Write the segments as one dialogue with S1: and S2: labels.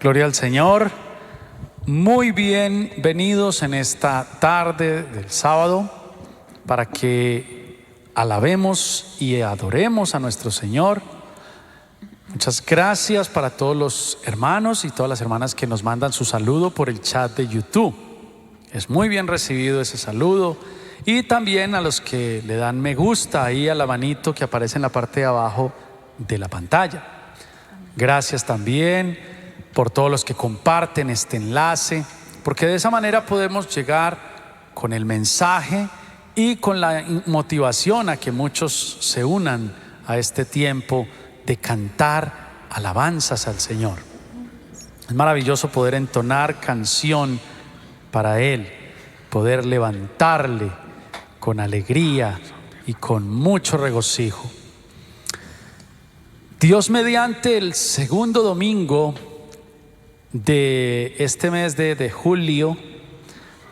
S1: Gloria al Señor. Muy bienvenidos en esta tarde del sábado para que alabemos y adoremos a nuestro Señor. Muchas gracias para todos los hermanos y todas las hermanas que nos mandan su saludo por el chat de YouTube. Es muy bien recibido ese saludo. Y también a los que le dan me gusta ahí a la manito que aparece en la parte de abajo de la pantalla. Gracias también por todos los que comparten este enlace, porque de esa manera podemos llegar con el mensaje y con la motivación a que muchos se unan a este tiempo de cantar alabanzas al Señor. Es maravilloso poder entonar canción para Él, poder levantarle con alegría y con mucho regocijo. Dios mediante, el segundo domingo de este mes de julio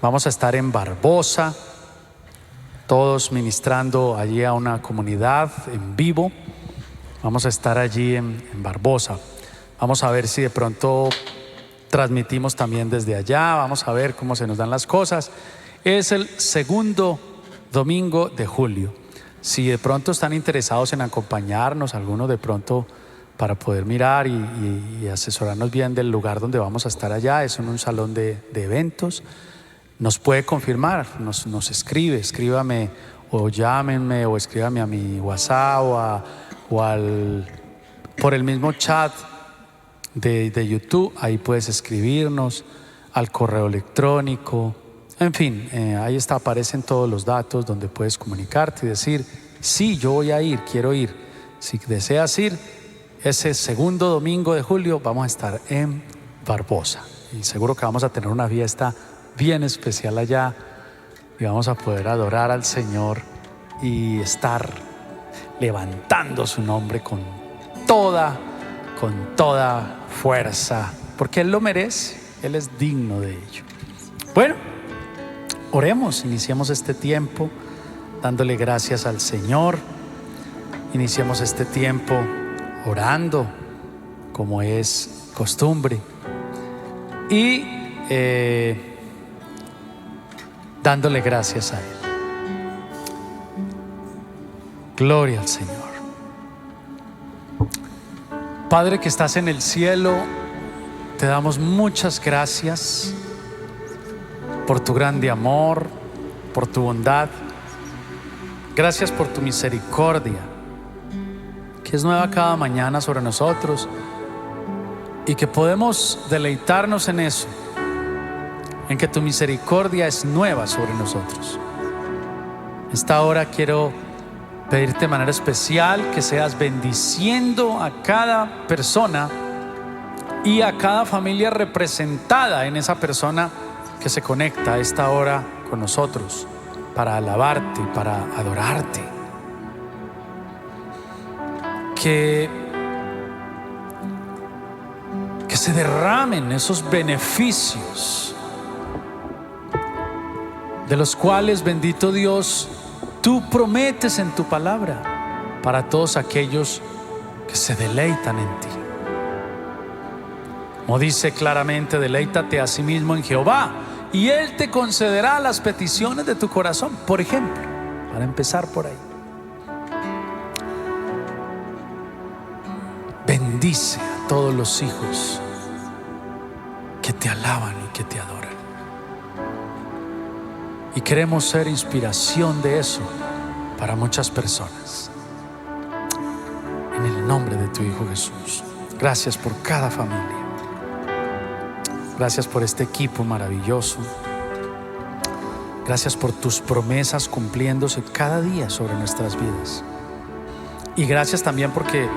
S1: vamos a estar en Barbosa, todos ministrando allí a una comunidad en vivo. Vamos a estar allí en Barbosa. Vamos a ver si de pronto transmitimos también desde allá. Vamos a ver cómo se nos dan las cosas. Es el segundo domingo de julio. Si de pronto están interesados en acompañarnos, algunos de pronto para poder mirar y asesorarnos bien del lugar donde vamos a estar allá, es en un salón de eventos, nos puede confirmar, nos escríbame o llámenme o escríbame a mi WhatsApp por el mismo chat de YouTube. Ahí puedes escribirnos al correo electrónico, en fin, ahí está, aparecen todos los datos donde puedes comunicarte y decir: sí, yo voy a ir, quiero ir. Si deseas ir, ese segundo domingo de julio vamos a estar en Barbosa y seguro que vamos a tener una fiesta bien especial allá y vamos a poder adorar al Señor y estar levantando su nombre con toda fuerza, porque Él lo merece, Él es digno de ello. Bueno, oremos, iniciemos este tiempo dándole gracias al Señor. Iniciemos este tiempo orando como es costumbre y dándole gracias a Él. Gloria al Señor. Padre que estás en el cielo, te damos muchas gracias por tu grande amor, por tu bondad. Gracias por tu misericordia, que es nueva cada mañana sobre nosotros y que podemos deleitarnos en eso, en que tu misericordia es nueva sobre nosotros. Esta hora quiero pedirte de manera especial que seas bendiciendo a cada persona y a cada familia representada en esa persona que se conecta a esta hora con nosotros para alabarte y para adorarte. Que se derramen esos beneficios de los cuales, bendito Dios, tú prometes en tu palabra para todos aquellos que se deleitan en ti. Como dice claramente: deleítate a sí mismo en Jehová y Él te concederá las peticiones de tu corazón. Por ejemplo, para empezar por ahí, bendice a todos los hijos que te alaban y que te adoran. Y queremos ser inspiración de eso para muchas personas. En el nombre de tu Hijo Jesús. Gracias por cada familia. Gracias por este equipo maravilloso. Gracias por tus promesas cumpliéndose cada día sobre nuestras vidas. Y gracias también porque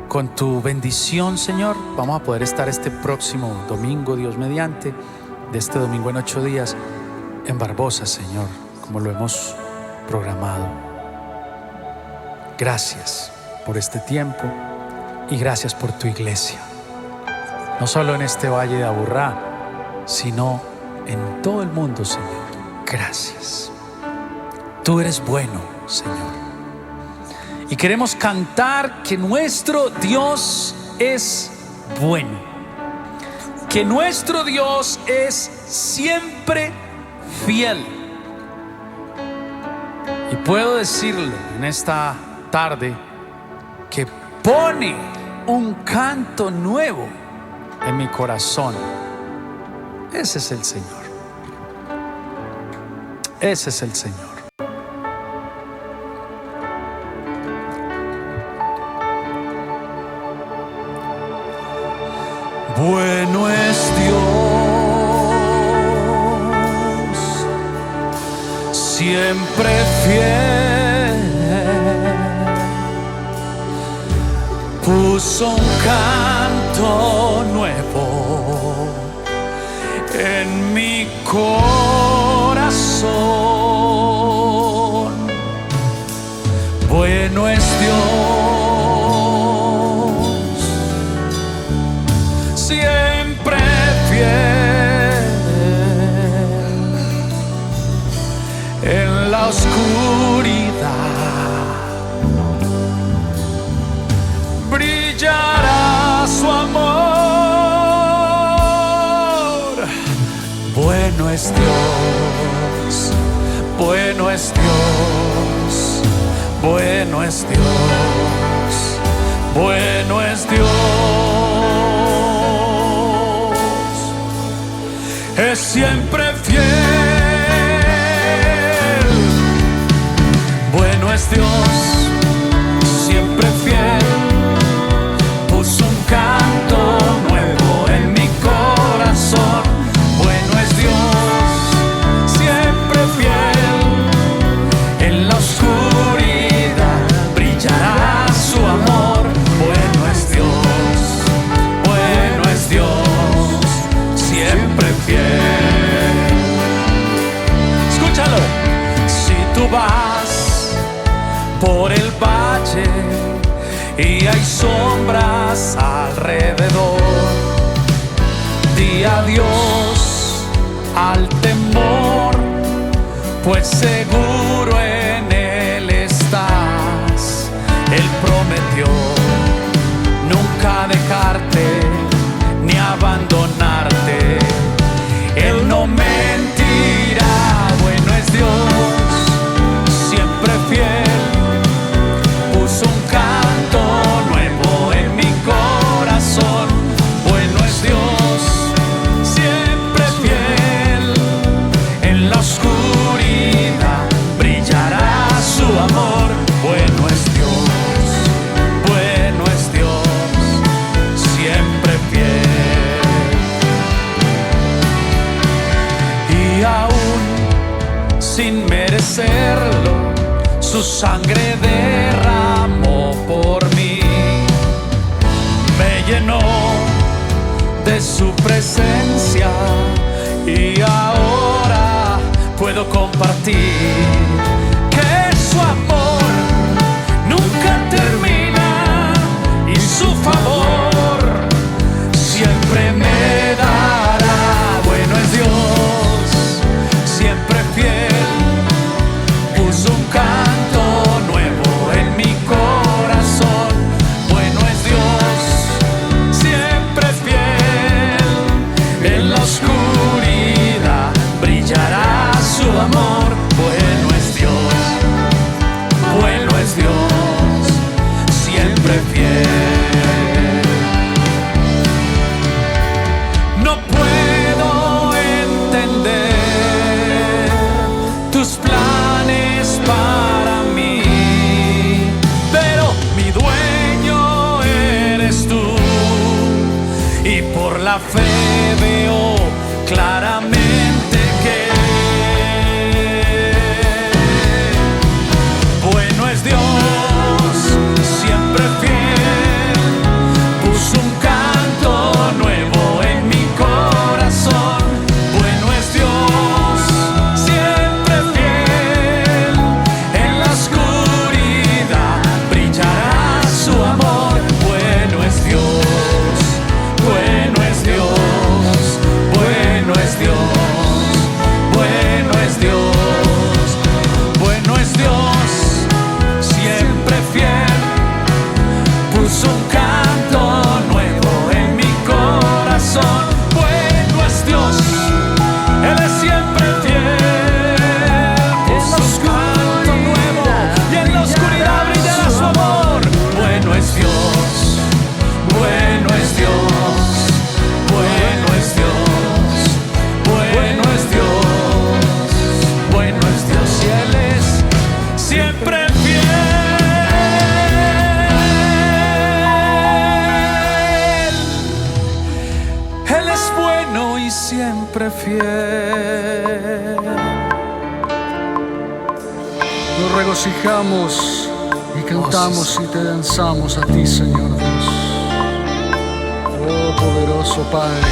S1: con tu bendición, Señor, vamos a poder estar este próximo domingo, Dios mediante, de este domingo en 8 días, en Barbosa, Señor, como lo hemos programado. Gracias por este tiempo y gracias por tu iglesia. No solo en este valle de Aburrá, sino en todo el mundo, Señor. Gracias. Tú eres bueno, Señor. Y queremos cantar que nuestro Dios es bueno, que nuestro Dios es siempre fiel. Y puedo decirlo en esta tarde, que pone un canto nuevo en mi corazón. Ese es el Señor. Ese es el Señor. Bueno es Dios, siempre fiel. Puso un canto nuevo en mi corazón. Bueno es Dios, siempre fiel. En la oscuridad brillará su amor. Bueno es Dios, bueno es Dios, bueno es Dios, bueno es Dios. Es siempre fiel. Bueno es Dios, siempre fiel. Puso un canto nuevo en mi corazón. Bueno es Dios, siempre fiel. En la oscuridad brillará su amor. Bueno es Dios, siempre fiel. Escúchalo. Si tú vas por el valle y hay sombras alrededor, di adiós al temor, pues seguro en Él estás. Él prometió nunca dejarte ni abandonarte. Él no mentirá. Bueno es Dios, siempre fiel. Puso un canto nuevo en mi corazón. Bueno es Dios, siempre fiel. En la oscuridad brillará su amor. Bueno es Dios, siempre fiel. Y aún sin merecerlo, su sangre derramó por mí. Me llenó de su presencia y ahora puedo compartir que su amor nunca termina y su favor siempre me dará. Bueno es Dios, siempre fiel. Puso un canto nuevo en mi corazón. Bueno es Dios, siempre fiel. En la oscuridad brillará su amor. Bueno es Dios, siempre fiel. No puedo entender tus planes para mí, pero mi dueño eres tú, y por la fe veo claramente que bueno es Dios, siempre fiel. Puso un canto nuevo en mi corazón. Bueno es Dios, siempre fiel. En la oscuridad brillará su amor. Bueno es Dios, bueno es Dios, bueno es Dios. fiel.
S2: Nos regocijamos y cantamos y te danzamos a ti, Señor Dios. Oh poderoso Padre,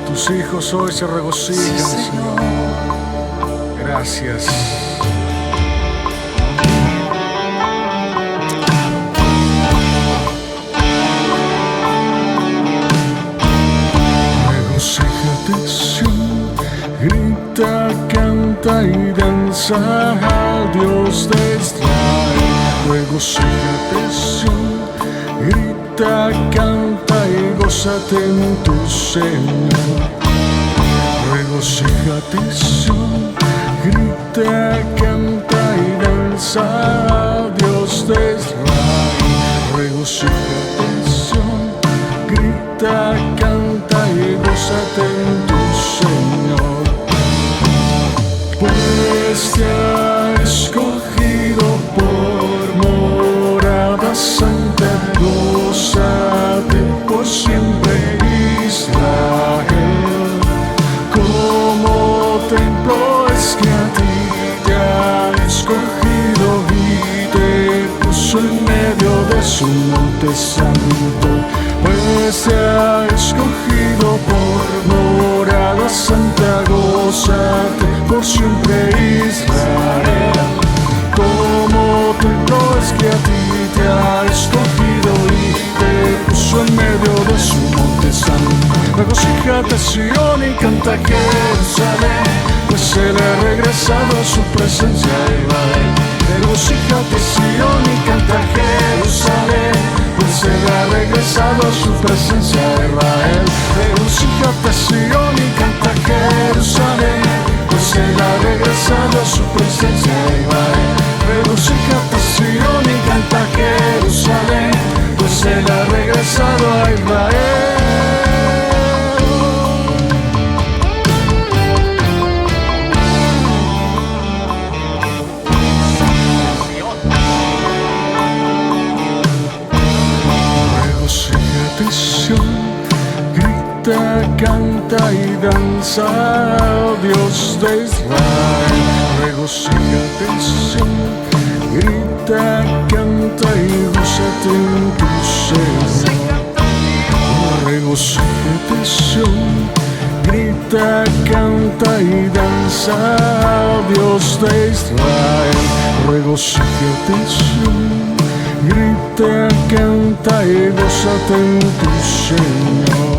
S2: tus hijos hoy se regocijan,
S1: Sí,
S2: Señor. Gracias. Regocíjate, Sion, grita, canta y danza al Dios de Israel. Regocíjate, Sion, grita, canta y gózate en tu Señor. Regocíjate, Sion, grita, canta y danza al Dios de Israel. Regocíjate, Sion, grita, canta y gózate en tu Señor. Pues te ha escogido por morada santa, gózate por siempre, Israel. Como templo es que a ti te ha escogido y te puso en medio de su monte santo. Pues te ha escogido por morada santa, gózate por siempre, Israel. Como templo es que a ti te ha escogido y te puso en medio de su monte santo. Regocíjate, Sion, y canta, Jerusalén, pues él ha regresado a su presencia, Israel. Regocíjate, Sion, y canta, Jerusalén, pues él ha regresado a su presencia, Israel. Regocíjate, Sion, y canta, Jerusalén, pues él ha regresado a su presencia, Israel. Regocíjate, Sion, y canta, Jerusalén, pues él ha regresado a Israel. Regocíjate, Sion, grita, canta y danza al Dios de Israel. Regocíjate, Sion, grita, canta y gózate en tu Señor. Regocíjate, Sion, grita, canta y danza al Dios de Israel. Regocíjate, Sion, grita, canta y gózate en tu Señor.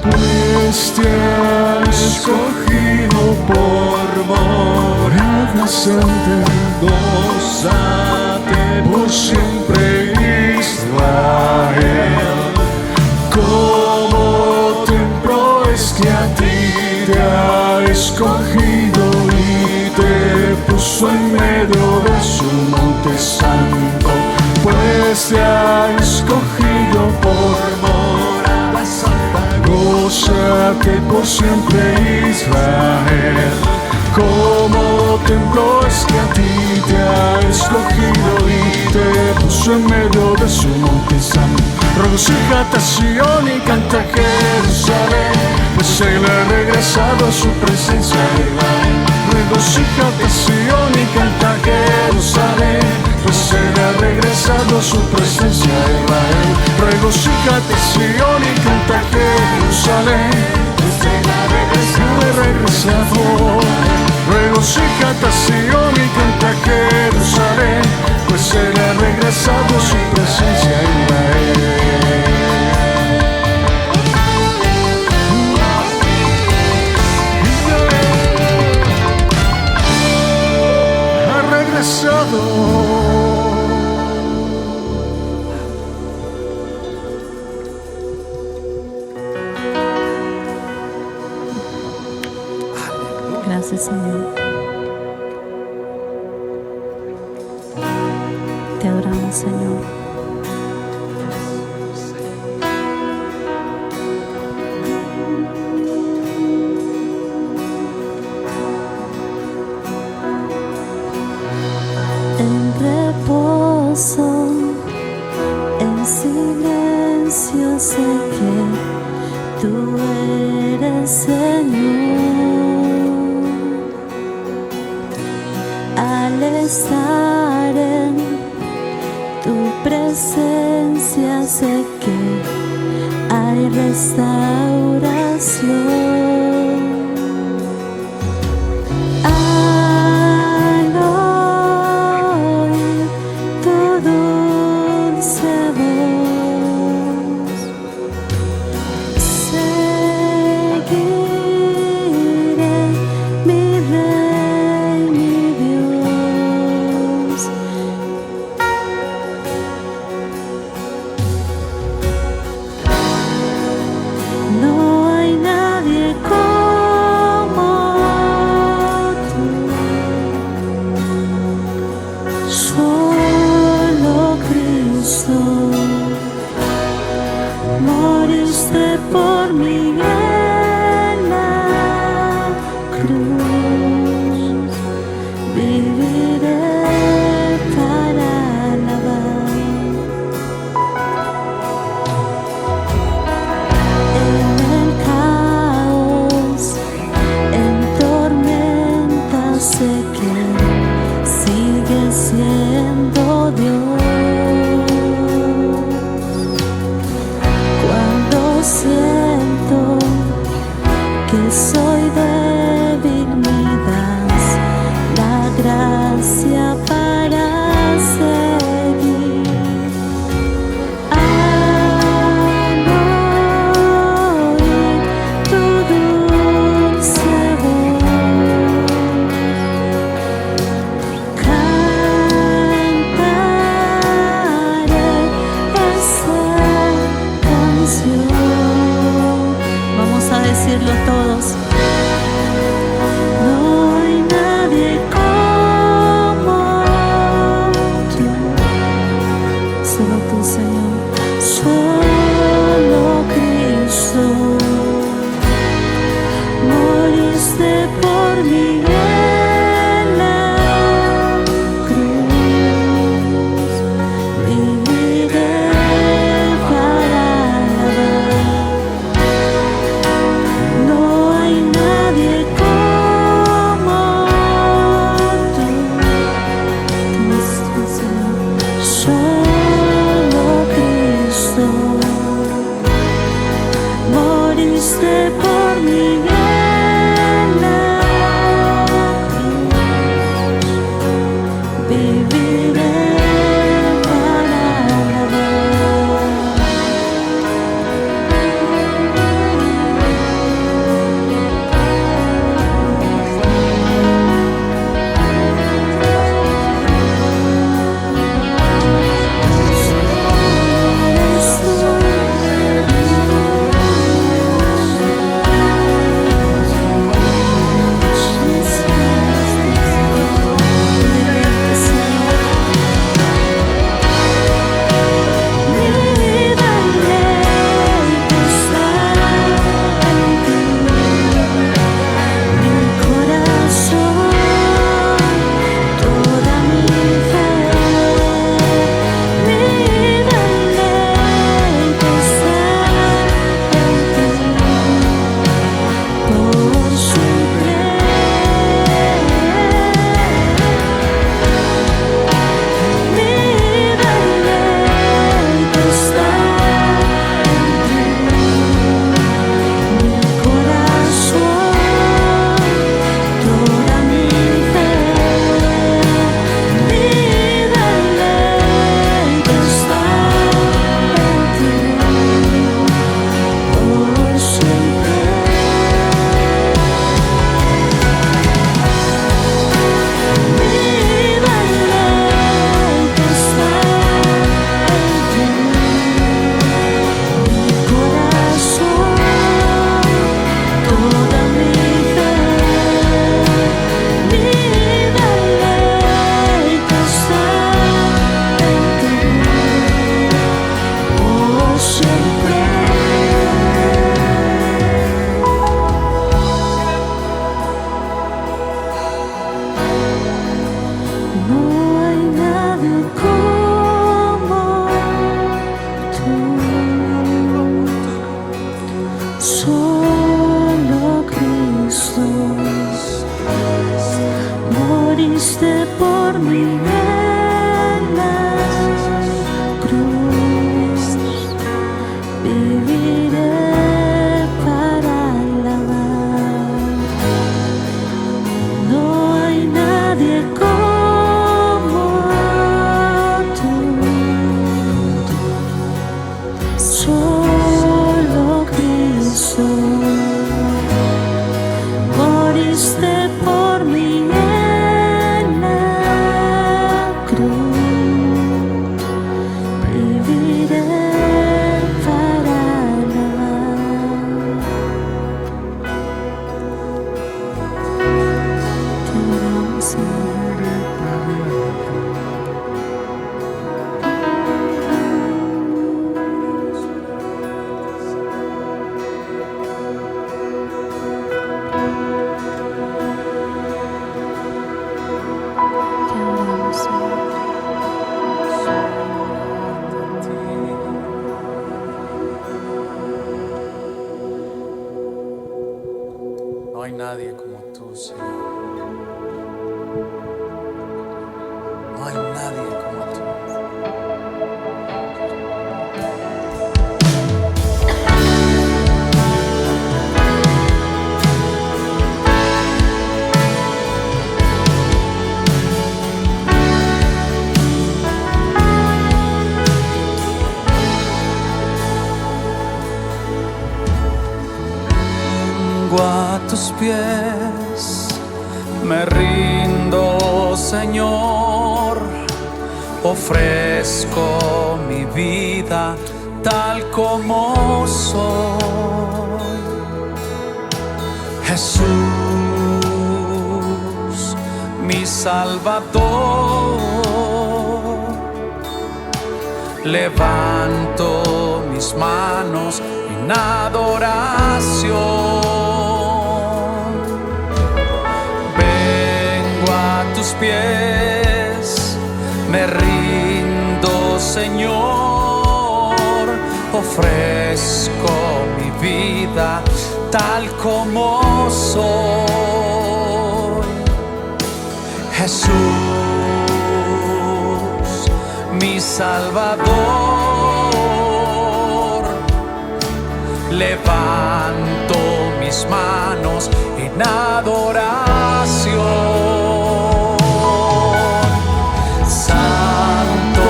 S2: Pues te ha escogido por morada santa, gózate por siempre, Israel. Como templo es que a ti te ha escogido y te puso en medio de su monte santo. Pues te ha escogido por morada santa, gózate por siempre, Israel. Como templo es que a ti te ha escogido y te puso en medio de su monte santo. Regocíjate, Sion, y canta, Jerusalén, pues él ha regresado a su presencia, Israel. Regocíjate, Sion, y canta, Jerusalén, pues él ha regresado a su presencia, Israel. Regocíjate, Sion, y canta, Jerusalén, pues él ha regresado. Regocíjate, Sion, y canta, Jerusalén, pues él ha regresado a su presencia, Israel. Ha regresado.
S3: Gracias, Señor. Te adoramos, Señor. En reposo, en silencio sé que tú eres Al estar en tu presencia sé que hay restauración. Al oír tu dulce voz, seguiré mi Rey, mi Dios. No hay nadie como tú, solo Cristo. Moriste por mí en la cruz, viviré para alabar. En el caos, en tormentas, sé que sigues siendo Dios. Cuando siento que soy débil, me das la gracia para seguir. Al oír tu dulce voz, cantaré moriste por mí en la cruz. Viviré para alabar. No hay nadie como tú. Solo Cristo. Moriste por mí en la cruz. Viviré para alabar. Te adoramos, Señor. Te adoramos, Señor.
S1: No hay nadie como tú, Señor. No hay nadie como tú. Vengo a tus pies, me rindo, Señor, ofrezco mi vida tal como soy. Jesús, mi Salvador, levanto mis manos en adoración. Vengo a tus pies, me rindo, Señor, ofrezco mi vida tal como soy. Jesús, mi Salvador, levanto mis manos en adoración. Santo,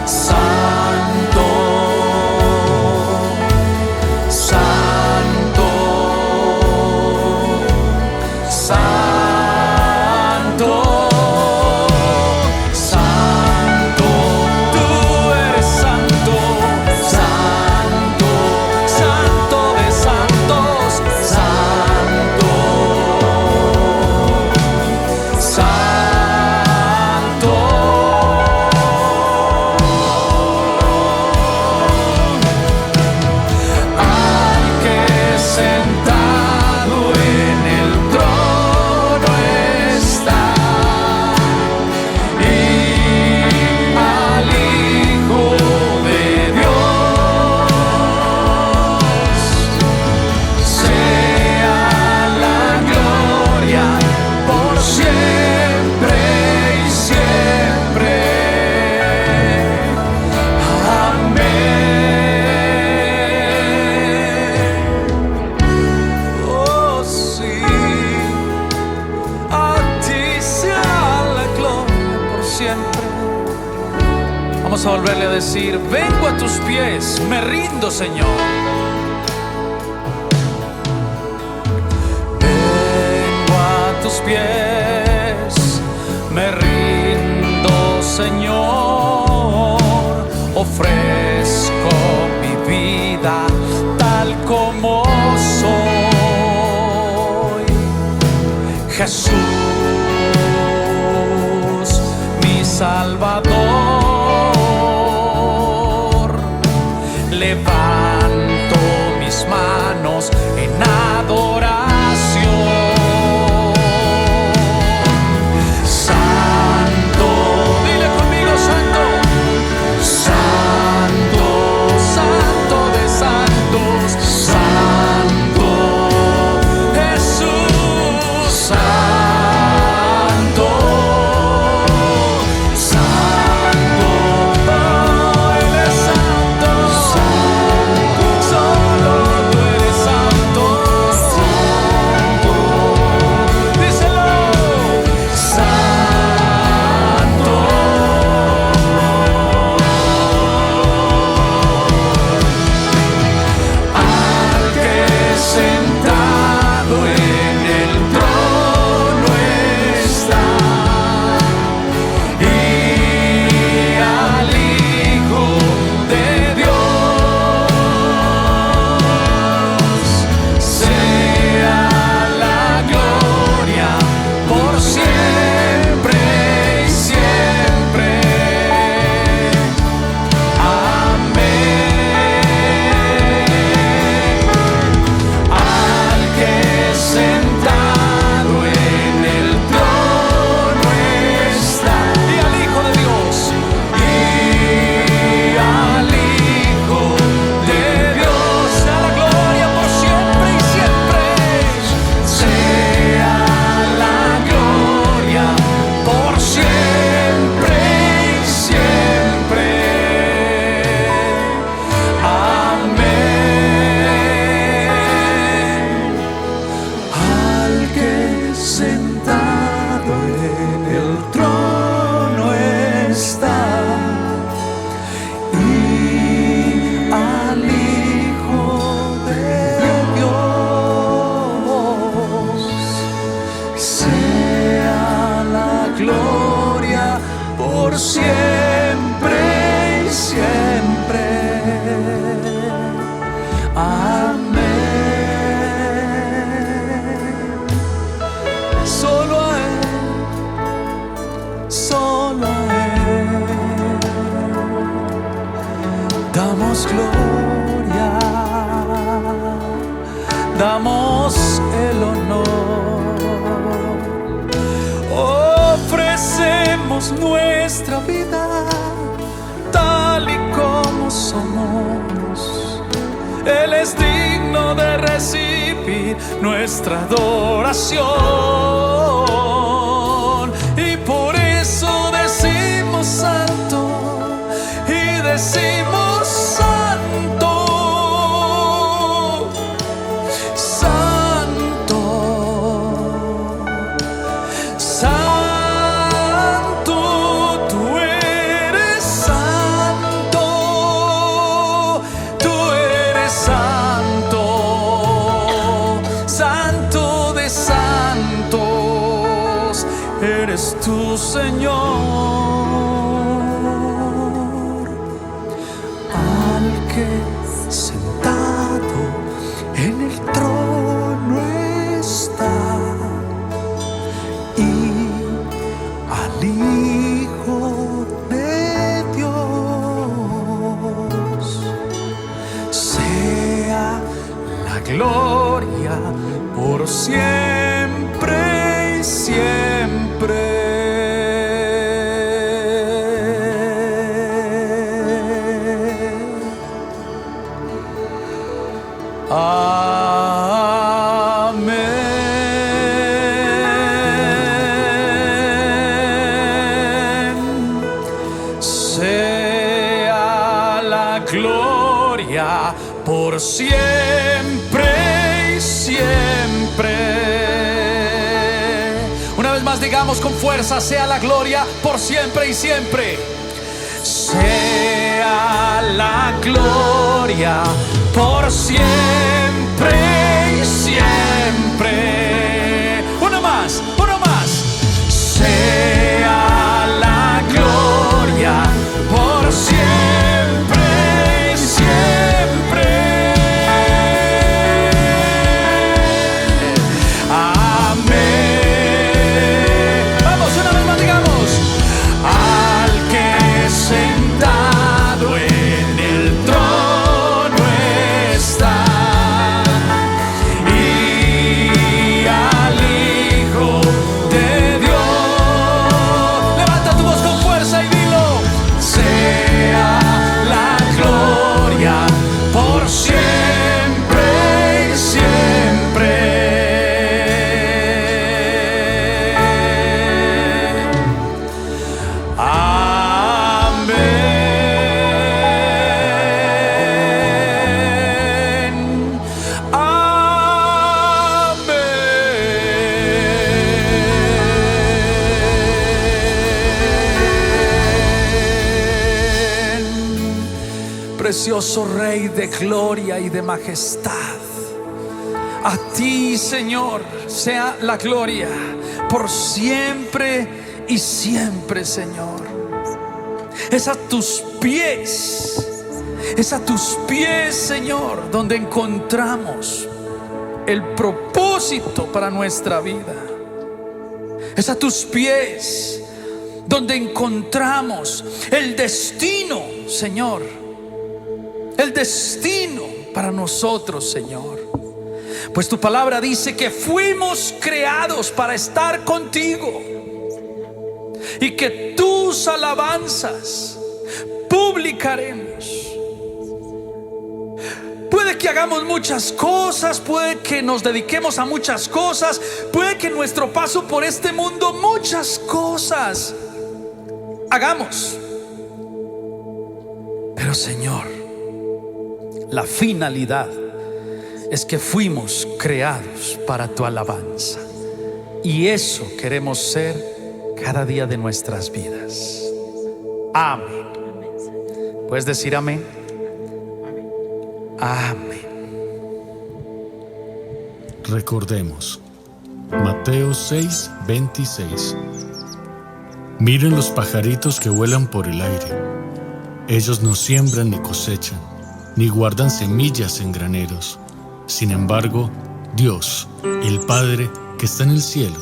S1: Santo, Santo, Santo, Santo, tú eres santo, Santo, Santo de santos, Santo, Santo. Al que sentado en el trono está, y al Hijo de Dios sea la gloria por siempre y siempre. Amén. Oh sí, a ti sea la gloria por siempre. Vamos a volverle a decir: vengo a tus pies, me rindo, Señor. Vengo a tus pies, me rindo, Señor, ofrezco mi vida tal como soy. Jesús, mi Salvador, levanto mis manos en adoración. Santo, dile conmigo, Santo, Santo, Santo de santos, Santo, Jesús, Santo. por siempre y siempre. Amén. Solo a Él, solo a Él damos gloria, damos el honor, ofrecemos nuestra vida tal y como somos. Él es digno de recibir nuestra adoración, y por eso decimos santo y decimos santo, santo, santo. Tú eres santo, tú eres santo, santo de santos eres tú, Señor. Al que sentado en el trono está, y al Hijo de Dios sea la gloria por siempre y siempre. Amén. Sea la gloria por siempre y siempre. Una vez más digamos con fuerza: sea la gloria por siempre y siempre. Sea la gloria por siempre y siempre. Uno más, uno más. Sea la gloria por siempre y siempre. Amén. Vamos, una vez más digamos: al que sentado en el trono está, y al Hijo de Dios. Levanta tu voz con fuerza y dilo: sea la gloria por siempre y siempre. Amén. Amén. Precioso Rey de gloria y de majestad, a ti, Señor, sea la gloria por siempre y siempre, Señor. Es a tus pies, Señor, donde encontramos el propósito para nuestra vida. Es a tus pies donde encontramos el destino, Señor. El destino para nosotros, Señor. Pues tu palabra dice que fuimos creados para estar contigo, y que tus alabanzas publicaremos. Puede que hagamos muchas cosas, puede que nos dediquemos a muchas cosas, puede que en nuestro paso por este mundo muchas cosas hagamos. Pero, Señor, la finalidad es que fuimos creados para tu alabanza, y eso queremos ser cada día de nuestras vidas. Amén. ¿Puedes decir amén? Amén.
S2: Recordemos Mateo 6:26. Miren los pajaritos que vuelan por el aire. Ellos no siembran ni cosechan, ni guardan semillas en graneros. Sin embargo, Dios, el Padre que está en el cielo,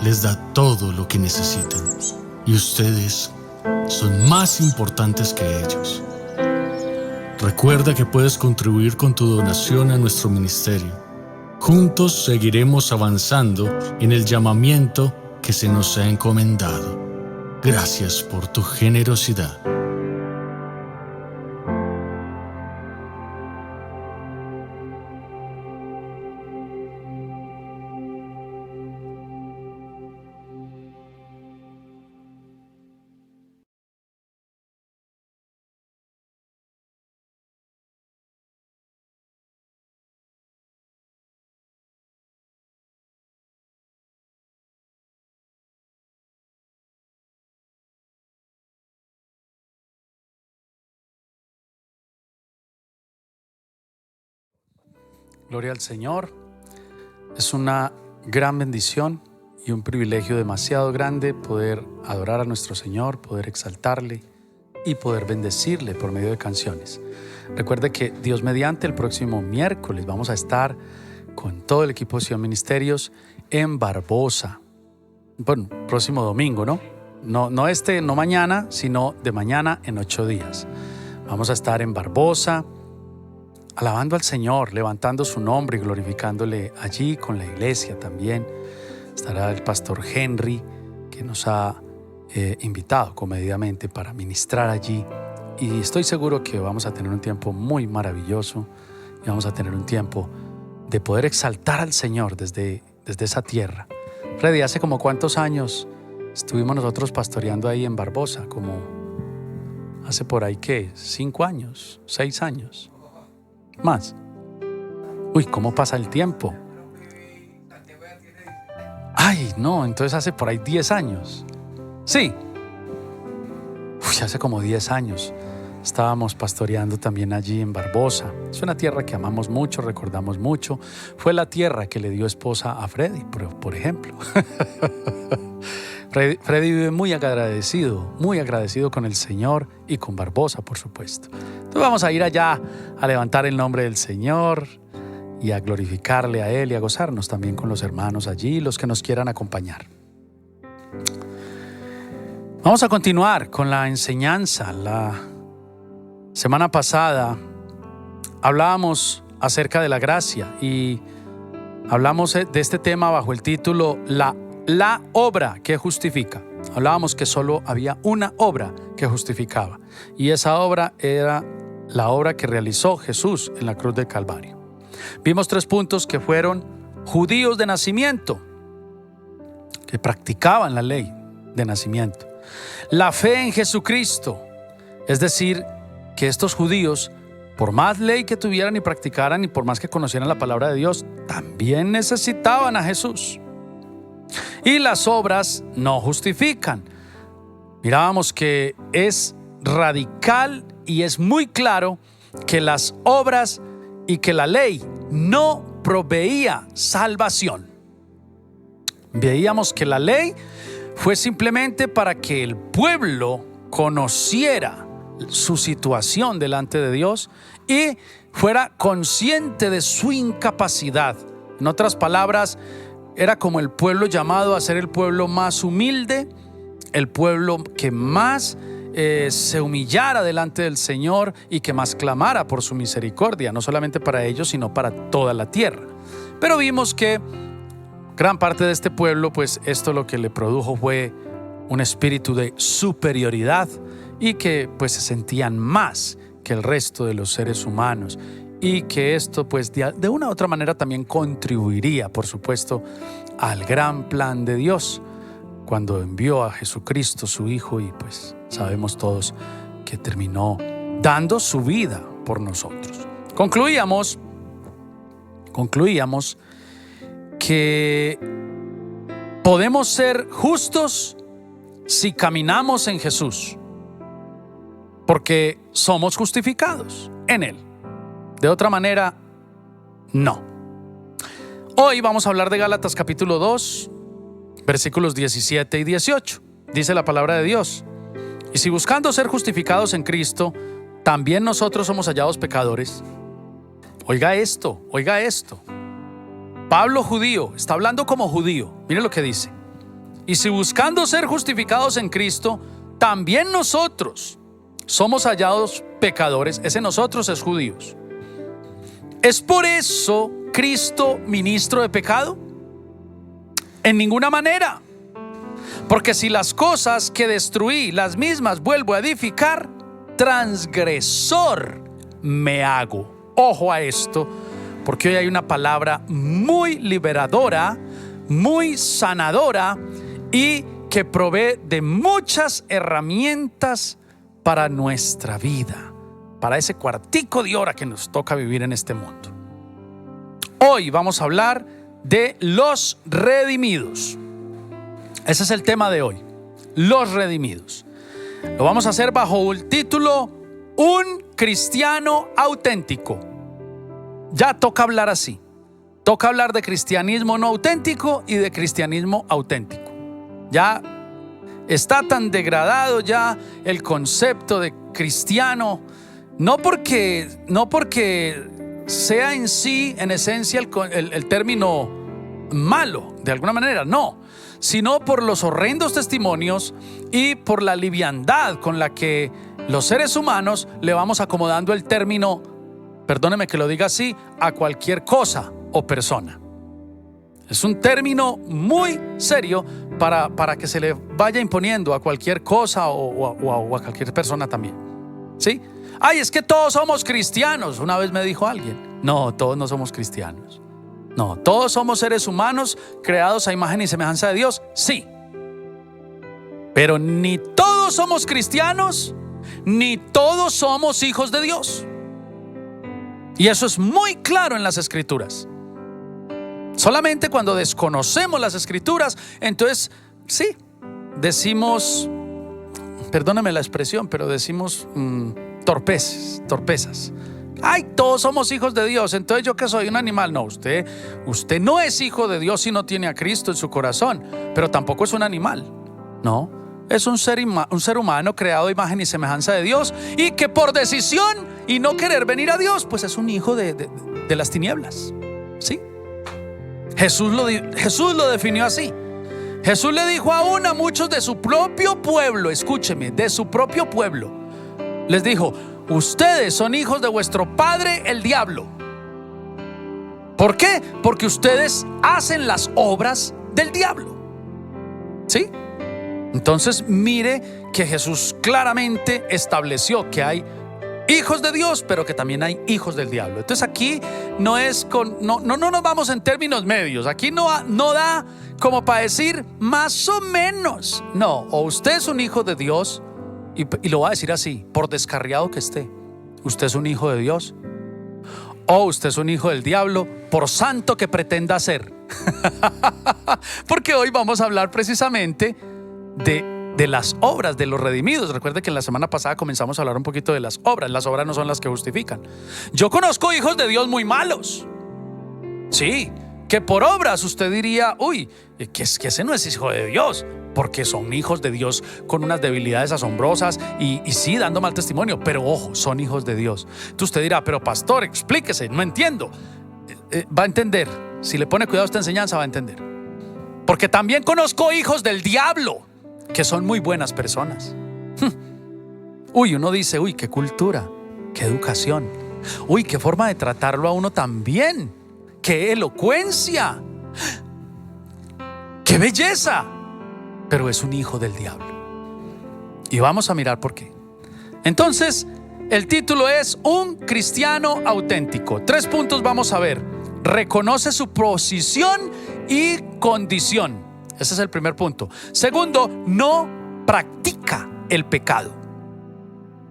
S2: les da todo lo que necesitan. Y ustedes son más importantes que ellos. Recuerda que puedes contribuir con tu donación a nuestro ministerio. Juntos seguiremos avanzando en el llamamiento que se nos ha encomendado. Gracias por tu generosidad.
S1: Gloria al Señor. Es una gran bendición y un privilegio demasiado grande poder adorar a nuestro Señor, poder exaltarle y poder bendecirle por medio de canciones. Recuerde que Dios mediante el próximo miércoles vamos a estar con todo el equipo de Sion Ministerios en Barbosa. Bueno, próximo domingo, ¿no? No mañana, sino de mañana en 8 días. Vamos a estar en Barbosa, alabando al Señor, levantando su nombre y glorificándole allí con la iglesia también. Estará el pastor Henry, que nos ha invitado comedidamente para ministrar allí. Y estoy seguro que vamos a tener un tiempo muy maravilloso y vamos a tener un tiempo de poder exaltar al Señor desde esa tierra. Freddy, ¿hace como cuántos años estuvimos nosotros pastoreando ahí en Barbosa? Como hace por ahí, ¿qué? 5 años, 6 años. Más. Uy, ¿cómo pasa el tiempo? Ay, no, entonces hace por ahí 10 años. Sí. Uy, hace como 10 años estábamos pastoreando también allí en Barbosa. Es una tierra que amamos mucho, recordamos mucho. Fue la tierra que le dio esposa a Freddy, por ejemplo. Freddy vive muy agradecido con el Señor y con Barbosa, por supuesto. Entonces vamos a ir allá a levantar el nombre del Señor y a glorificarle a Él y a gozarnos también con los hermanos allí, los que nos quieran acompañar. Vamos a continuar con la enseñanza. La semana pasada hablábamos acerca de la gracia y hablamos de este tema bajo el título La obra que justifica. Hablábamos que solo había una obra que justificaba y esa obra era la obra que realizó Jesús en la cruz del Calvario. Vimos 3 puntos que fueron judíos de nacimiento, que practicaban la ley de nacimiento. La fe en Jesucristo, es decir, que estos judíos, por más ley que tuvieran y practicaran y por más que conocieran la palabra de Dios, también necesitaban a Jesús. Y las obras no justifican. Mirábamos que es radical y es muy claro que las obras y que la ley no proveía salvación. Veíamos que la ley fue simplemente para que el pueblo conociera su situación delante de Dios y fuera consciente de su incapacidad. En otras palabras, era como el pueblo llamado a ser el pueblo más humilde, el pueblo que más se humillara delante del Señor y que más clamara por su misericordia, no solamente para ellos, sino para toda la tierra. Pero vimos que gran parte de este pueblo, pues esto lo que le produjo fue un espíritu de superioridad y que pues se sentían más que el resto de los seres humanos. Y que esto pues de una u otra manera también contribuiría, por supuesto, al gran plan de Dios cuando envió a Jesucristo su Hijo y pues sabemos todos que terminó dando su vida por nosotros. Concluíamos que podemos ser justos si caminamos en Jesús, porque somos justificados en Él. De otra manera, no. Hoy vamos a hablar de Gálatas capítulo 2, versículos 17 y 18. dice la palabra de Dios. Y si buscando ser justificados en Cristo, también nosotros somos hallados pecadores. Oiga esto, oiga esto. Pablo, judío, está hablando como judío. Mire lo que dice. Y si buscando ser justificados en Cristo, también nosotros somos hallados pecadores. Ese nosotros es judíos. ¿Es por eso Cristo ministro de pecado? En ninguna manera. Porque si las cosas que destruí, las mismas vuelvo a edificar, transgresor me hago. Ojo a esto, porque hoy hay una palabra muy liberadora, muy sanadora y que provee de muchas herramientas para nuestra vida, para ese cuartico de hora que nos toca vivir en este mundo. Hoy vamos a hablar de los redimidos. Ese es el tema de hoy, los redimidos. Lo vamos a hacer bajo el título Un cristiano auténtico. Ya toca hablar así. Toca hablar de cristianismo no auténtico y de cristianismo auténtico. Ya está tan degradado ya el concepto de cristiano, no porque sea en sí, en esencia, el término malo, de alguna manera, no, sino por los horrendos testimonios y por la liviandad con la que los seres humanos le vamos acomodando el término, perdóneme que lo diga así, a cualquier cosa o persona. Es un término muy serio para que se le vaya imponiendo a cualquier cosa o a cualquier persona también. ¿Sí? Ay, es que todos somos cristianos. Una vez me dijo alguien. No, todos no somos cristianos. No, todos somos seres humanos creados a imagen y semejanza de Dios. Sí. Pero ni todos somos cristianos, ni todos somos hijos de Dios. Y eso es muy claro en las Escrituras. Solamente cuando desconocemos las Escrituras, entonces sí, decimos, perdóneme la expresión, pero decimos torpezas. Ay, todos somos hijos de Dios, entonces yo que soy un animal. No, usted no es hijo de Dios si no tiene a Cristo en su corazón, pero tampoco es un animal. No, es un ser humano creado a imagen y semejanza de Dios y que por decisión y no querer venir a Dios, pues es un hijo de las tinieblas. ¿Sí? Jesús lo definió así. Jesús le dijo aún a muchos de su propio pueblo, escúcheme, de su propio pueblo, les dijo: ustedes son hijos de vuestro padre el diablo. ¿Por qué? Porque ustedes hacen las obras del diablo. ¿Sí? Entonces mire que Jesús claramente estableció que hay hijos de Dios, pero que también hay hijos del diablo. Entonces aquí no nos vamos en términos medios. Aquí no da como para decir más o menos. No, o usted es un hijo de Dios, y lo va a decir así, por descarriado que esté. Usted es un hijo de Dios, o usted es un hijo del diablo, por santo que pretenda ser. Porque hoy vamos a hablar precisamente de las obras de los redimidos. Recuerde que en la semana pasada comenzamos a hablar un poquito de las obras. Las obras no son las que justifican. Yo conozco hijos de Dios muy malos. Sí, que por obras usted diría: uy, que ese no es hijo de Dios, porque son hijos de Dios con unas debilidades asombrosas y sí, dando mal testimonio, pero ojo, son hijos de Dios. Entonces usted dirá: pero pastor, explíquese, no entiendo. Va a entender, si le pone cuidado a esta enseñanza va a entender. Porque también conozco hijos del diablo que son muy buenas personas. Uy, uno dice: uy, qué cultura, qué educación, uy, qué forma de tratarlo a uno también, qué elocuencia, qué belleza. Pero es un hijo del diablo. Y vamos a mirar por qué. Entonces, el título es Un cristiano auténtico. 3 puntos vamos a ver. Reconoce su posición y condición. Ese es el primer punto. Segundo, no practica el pecado.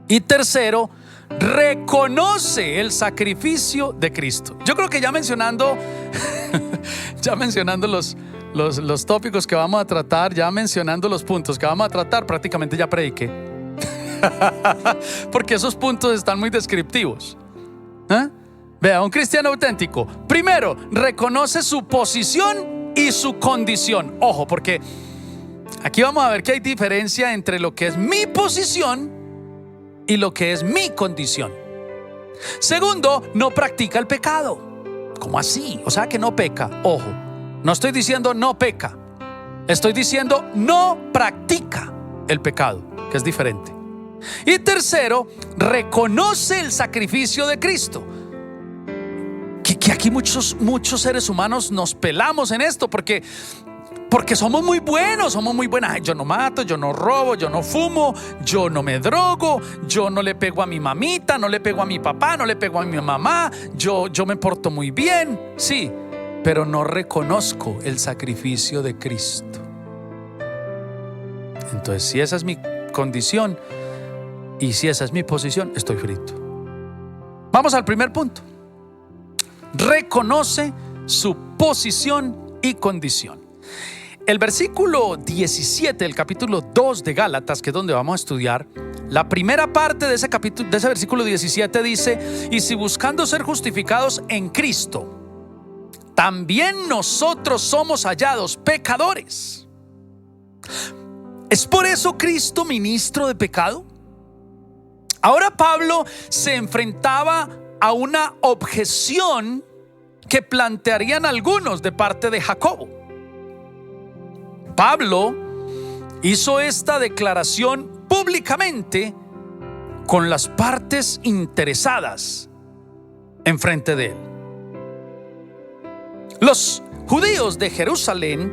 S1: Y tercero, reconoce el sacrificio de Cristo. Yo creo que ya mencionando los tópicos que vamos a tratar, ya mencionando los puntos que vamos a tratar, prácticamente ya prediqué. Porque esos puntos están muy descriptivos. Vea, un cristiano auténtico, primero, reconoce su posición y su condición. Ojo, porque Aquí vamos a ver que hay diferencia entre lo que es mi posición y lo que es mi condición. Segundo, no practica el pecado. ¿Cómo así? O sea que no peca. Ojo, no estoy diciendo no peca, estoy diciendo no practica el pecado, que es diferente. Y tercero, reconoce el sacrificio de Cristo. Que aquí muchos seres humanos nos pelamos en esto porque somos muy buenos, somos muy buenas. Ay, yo no mato, yo no robo, yo no fumo, yo no me drogo, yo no le pego a mi mamita, no le pego a mi papá, no le pego a mi mamá, yo me porto muy bien. Sí, pero no reconozco el sacrificio de Cristo. Entonces, si esa es mi condición y si esa es mi posición, estoy frito. Vamos al primer punto. Reconoce su posición y condición. El versículo 17 del capítulo 2 de Gálatas, que es donde vamos a estudiar, la primera parte de ese capítulo, de ese versículo 17 dice: y si buscando ser justificados en Cristo, también nosotros somos hallados pecadores, ¿es por eso Cristo ministro de pecado? Ahora Pablo se enfrentaba a una objeción que plantearían algunos de parte de Jacobo. Pablo hizo esta declaración públicamente con las partes interesadas enfrente de él. Los judíos de Jerusalén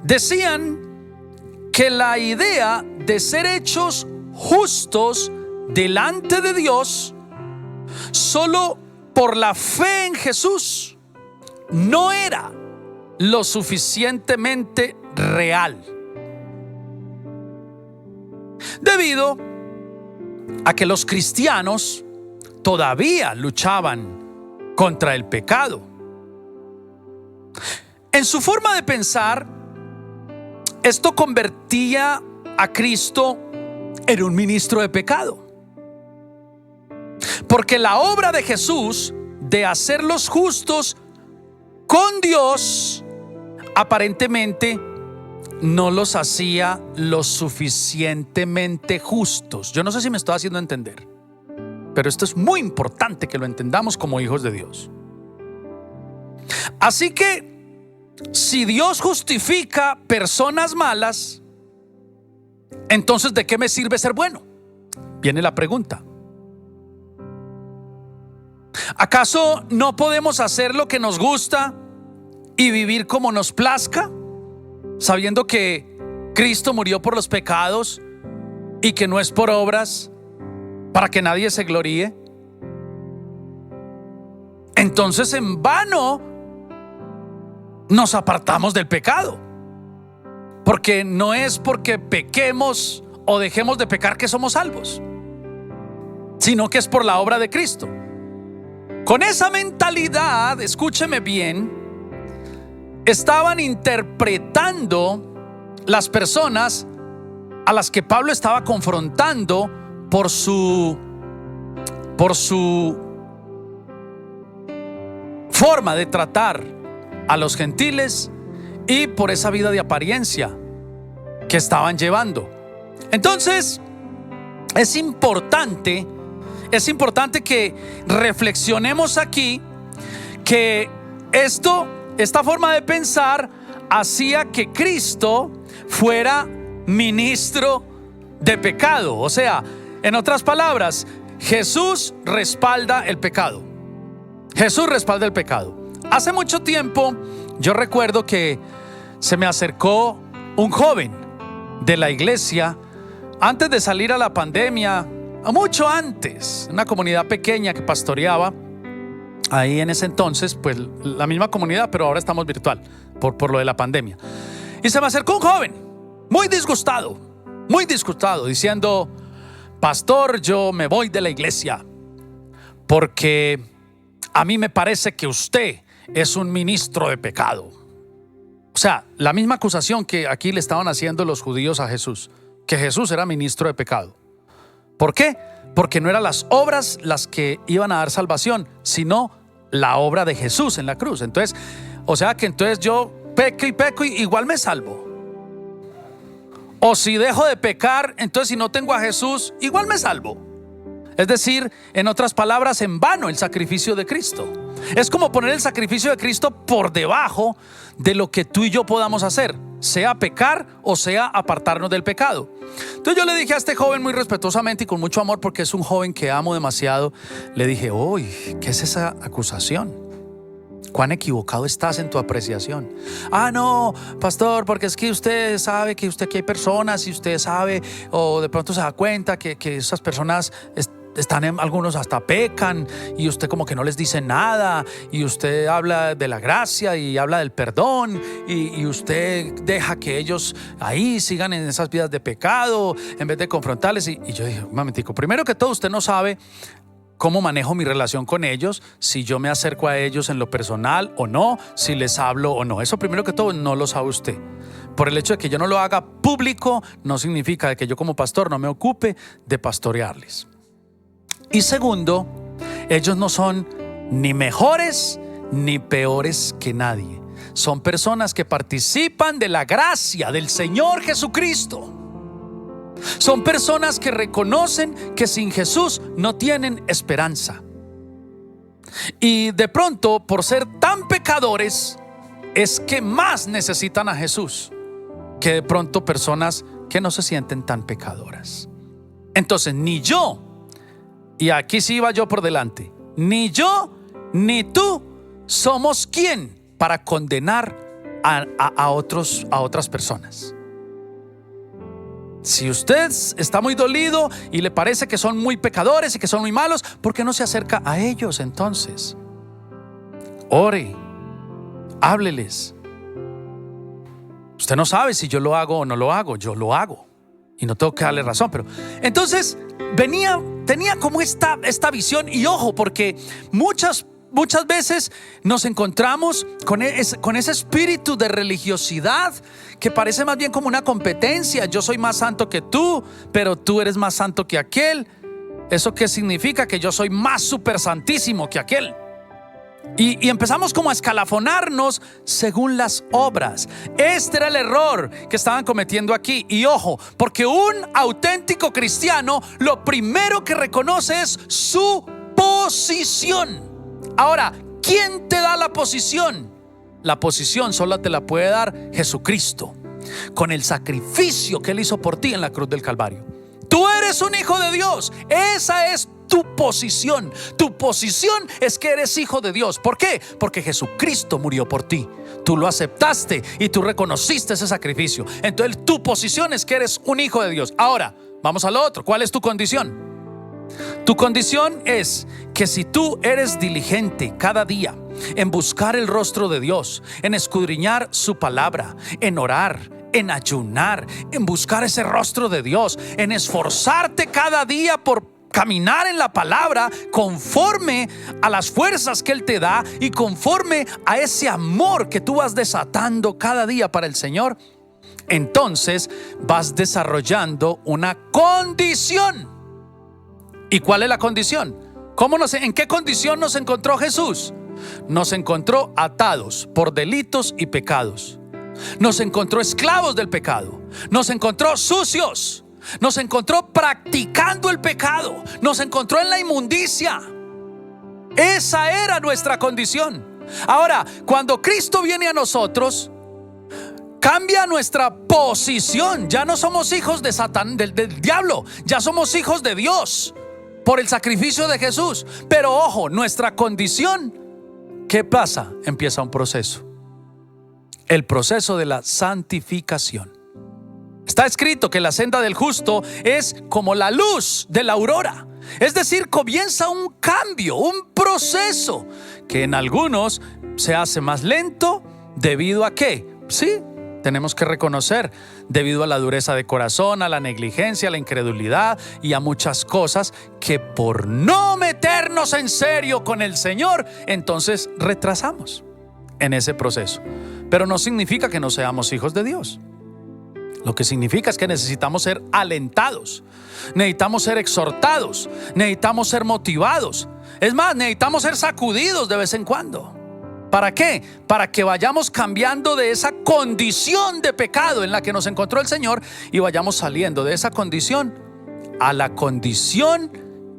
S1: decían que la idea de ser hechos justos delante de Dios solo por la fe en Jesús no era lo suficientemente real, debido a que los cristianos todavía luchaban contra el pecado. En su forma de pensar, esto convertía a Cristo en un ministro de pecado, porque la obra de Jesús de hacerlos justos con Dios aparentemente no los hacía lo suficientemente justos. Yo no sé si me estoy haciendo entender, pero esto es muy importante que lo entendamos como hijos de Dios. Así que si Dios justifica personas malas, entonces ¿de qué me sirve ser bueno? Viene la pregunta. ¿Acaso no podemos hacer lo que nos gusta y vivir como nos plazca, sabiendo que Cristo murió por los pecados y que no es por obras para que nadie se gloríe? Entonces en vano nos apartamos del pecado, porque no es porque pequemos o dejemos de pecar que somos salvos, sino que es por la obra de Cristo. Con esa mentalidad, escúcheme bien, estaban interpretando las personas a las que Pablo estaba confrontando por su forma de tratar a los gentiles y por esa vida de apariencia que estaban llevando. Entonces es importante que reflexionemos aquí que esta forma de pensar hacía que Cristo fuera ministro de pecado. O sea, en otras palabras, Jesús respalda el pecado. Jesús respalda el pecado. Hace mucho tiempo yo recuerdo que se me acercó un joven de la iglesia antes de salir a la pandemia, mucho antes, una comunidad pequeña que pastoreaba ahí en ese entonces, pues la misma comunidad, pero ahora estamos virtual por lo de la pandemia. Y se me acercó un joven muy disgustado, diciendo: pastor, yo me voy de la iglesia porque a mí me parece que usted es un ministro de pecado. O sea, la misma acusación que aquí le estaban haciendo los judíos a Jesús, que Jesús era ministro de pecado. ¿Por qué? Porque no eran las obras las que iban a dar salvación, sino la obra de Jesús en la cruz. Entonces, o sea que entonces yo peco y igual me salvo. O si dejo de pecar, entonces si no tengo a Jesús, igual me salvo. Es decir, en otras palabras, en vano el sacrificio de Cristo. Es como poner el sacrificio de Cristo por debajo de lo que tú y yo podamos hacer, sea pecar o sea apartarnos del pecado. Entonces yo le dije a este joven muy respetuosamente y con mucho amor, porque es un joven que amo demasiado, le dije: uy, ¿qué es esa acusación? ¿Cuán equivocado estás en tu apreciación? No, pastor, porque es que usted sabe que aquí hay personas, y usted sabe, o de pronto se da cuenta que esas personas algunos hasta pecan, y usted como que no les dice nada, y usted habla de la gracia y habla del perdón, y usted deja que ellos ahí sigan en esas vidas de pecado en vez de confrontarles. Y yo dije: un momentico, primero que todo, usted no sabe cómo manejo mi relación con ellos, si yo me acerco a ellos en lo personal o no, si les hablo o no. Eso primero que todo no lo sabe usted. Por el hecho de que yo no lo haga público, no significa que yo como pastor no me ocupe de pastorearles. Y segundo, ellos no son ni mejores ni peores que nadie. Son personas que participan de la gracia del Señor Jesucristo. Son personas que reconocen que sin Jesús no tienen esperanza. Y de pronto, por ser tan pecadores, es que más necesitan a Jesús que de pronto personas que no se sienten tan pecadoras. Entonces, ni yo, y aquí sí iba yo por delante, ni yo ni tú somos quien para condenar a otras personas. Si usted está muy dolido y le parece que son muy pecadores y que son muy malos, ¿por qué no se acerca a ellos entonces? Ore, hábleles. Usted no sabe si yo lo hago o no lo hago. Yo lo hago y no tengo que darle razón. Pero entonces tenía como esta visión. Y ojo, porque muchas veces nos encontramos con ese espíritu de religiosidad que parece más bien como una competencia. Yo soy más santo que tú, pero tú eres más santo que aquel. ¿Eso qué significa? Que yo soy más súper santísimo que aquel. Y empezamos como a escalafonarnos según las obras. Este era el error que estaban cometiendo aquí. Y ojo, porque un auténtico cristiano lo primero que reconoce es su posición. Ahora, ¿quién te da la posición? La posición solo te la puede dar Jesucristo, con el sacrificio que Él hizo por ti en la cruz del Calvario. Tú eres un hijo de Dios. Esa es tu posición. Tu posición es que eres hijo de Dios. ¿Por qué? Porque Jesucristo murió por ti. Tú lo aceptaste y tú reconociste ese sacrificio. Entonces tu posición es que eres un hijo de Dios. Ahora, vamos a lo otro. ¿Cuál es tu condición? Tu condición es que si tú eres diligente cada día en buscar el rostro de Dios, en escudriñar su palabra, en orar, en ayunar, en buscar ese rostro de Dios, en esforzarte cada día por caminar en la palabra conforme a las fuerzas que Él te da y conforme a ese amor que tú vas desatando cada día para el Señor, entonces vas desarrollando una condición. ¿Y cuál es la condición? ¿En qué condición nos encontró Jesús? Nos encontró atados por delitos y pecados. Nos encontró esclavos del pecado. Nos encontró sucios. Nos encontró practicando el pecado. Nos encontró en la inmundicia. Esa era nuestra condición. Ahora, cuando Cristo viene a nosotros, cambia nuestra posición. Ya no somos hijos de Satán, del diablo. Ya somos hijos de Dios por el sacrificio de Jesús. Pero ojo, nuestra condición, ¿qué pasa? Empieza un proceso. El proceso de la santificación. Está escrito que la senda del justo es como la luz de la aurora. Es decir, comienza un cambio, un proceso que en algunos se hace más lento. ¿Debido a qué? Sí, tenemos que reconocer, debido a la dureza de corazón, a la negligencia, a la incredulidad y a muchas cosas que por no meternos en serio con el Señor, entonces retrasamos en ese proceso. Pero no significa que no seamos hijos de Dios. Lo que significa es que necesitamos ser alentados, necesitamos ser exhortados, necesitamos ser motivados. Es más, necesitamos ser sacudidos de vez en cuando. ¿Para qué? Para que vayamos cambiando de esa condición de pecado en la que nos encontró el Señor y vayamos saliendo de esa condición a la condición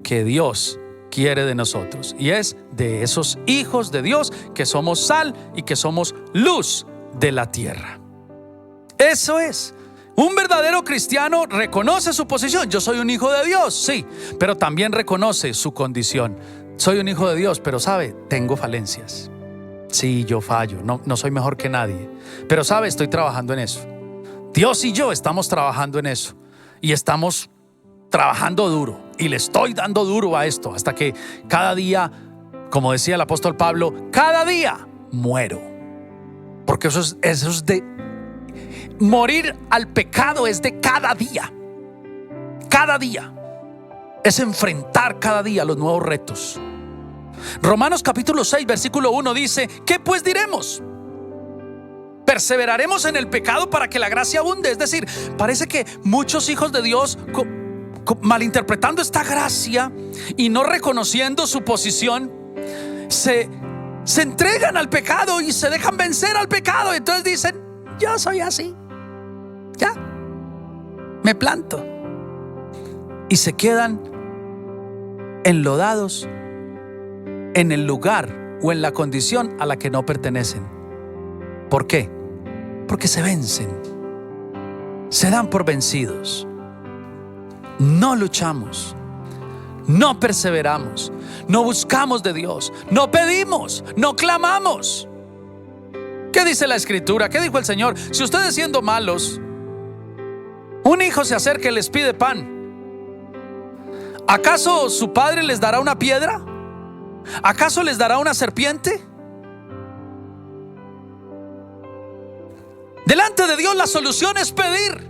S1: que Dios quiere de nosotros, y es de esos hijos de Dios que somos sal y que somos luz de la tierra. Eso es. Un verdadero cristiano reconoce su posición. Yo soy un hijo de Dios, sí, pero también reconoce su condición. Soy un hijo de Dios, pero sabe, tengo falencias. Sí, yo fallo, no soy mejor que nadie, pero sabe, estoy trabajando en eso. Dios y yo estamos trabajando en eso, y estamos trabajando duro, y le estoy dando duro a esto, hasta que cada día, como decía el apóstol Pablo, cada día muero. Porque eso es de morir al pecado, es de cada día. Cada día es enfrentar cada día los nuevos retos. Romanos capítulo 6 versículo 1 dice: ¿qué pues diremos? ¿Perseveraremos en el pecado para que la gracia abunde? Es decir, parece que muchos hijos de Dios, malinterpretando esta gracia y no reconociendo su posición, se entregan al pecado y se dejan vencer al pecado. Entonces dicen: yo soy así, ya me planto, y se quedan enlodados en el lugar o en la condición a la que no pertenecen. ¿Por qué? Porque se vencen, se dan por vencidos. No luchamos, no perseveramos, no buscamos de Dios, no pedimos, no clamamos. ¿Qué dice la Escritura? ¿Qué dijo el Señor? Si ustedes, siendo malos, un hijo se acerca y les pide pan, ¿acaso su padre les dará una piedra? ¿Acaso les dará una serpiente? Delante de Dios la solución es pedir.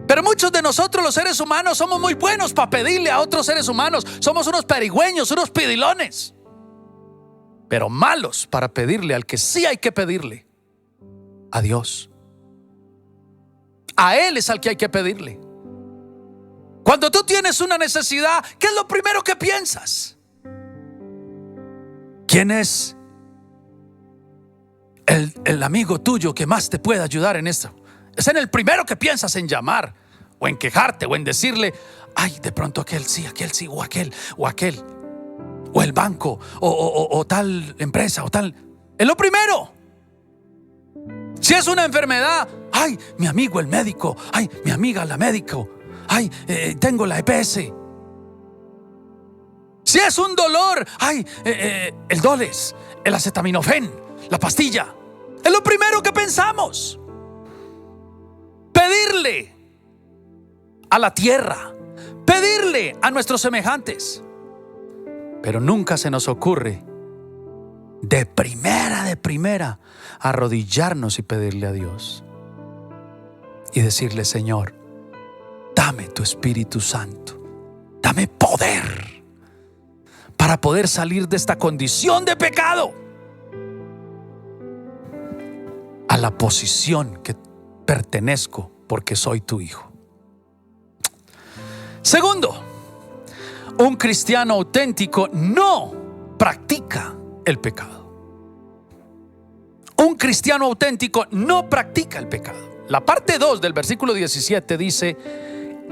S1: Pero muchos de nosotros, los seres humanos, somos muy buenos para pedirle a otros seres humanos. Somos unos perigüeños, unos pidilones, pero malos para pedirle al que sí hay que pedirle: a Dios. A Él es al que hay que pedirle. Cuando tú tienes una necesidad, ¿qué es lo primero que piensas? ¿Quién es el amigo tuyo que más te puede ayudar en esto? Es en el primero que piensas en llamar, o en quejarte, o en decirle: ay, de pronto aquel sí, o aquel, o el banco, o tal empresa, o tal. Es lo primero. Si es una enfermedad: ay, mi amigo el médico, ay, mi amiga la médico, ay, tengo la EPS. Si es un dolor: ay, el Doles, el acetaminofén, la pastilla. Es lo primero que pensamos. Pedirle a la tierra, pedirle a nuestros semejantes. Pero nunca se nos ocurre de primera arrodillarnos y pedirle a Dios y decirle: Señor, dame tu Espíritu Santo, dame poder para poder salir de esta condición de pecado a la posición que pertenezco porque soy tu hijo. Segundo, un cristiano auténtico no practica el pecado. Un cristiano auténtico no practica el pecado. La parte 2 del versículo 17 dice: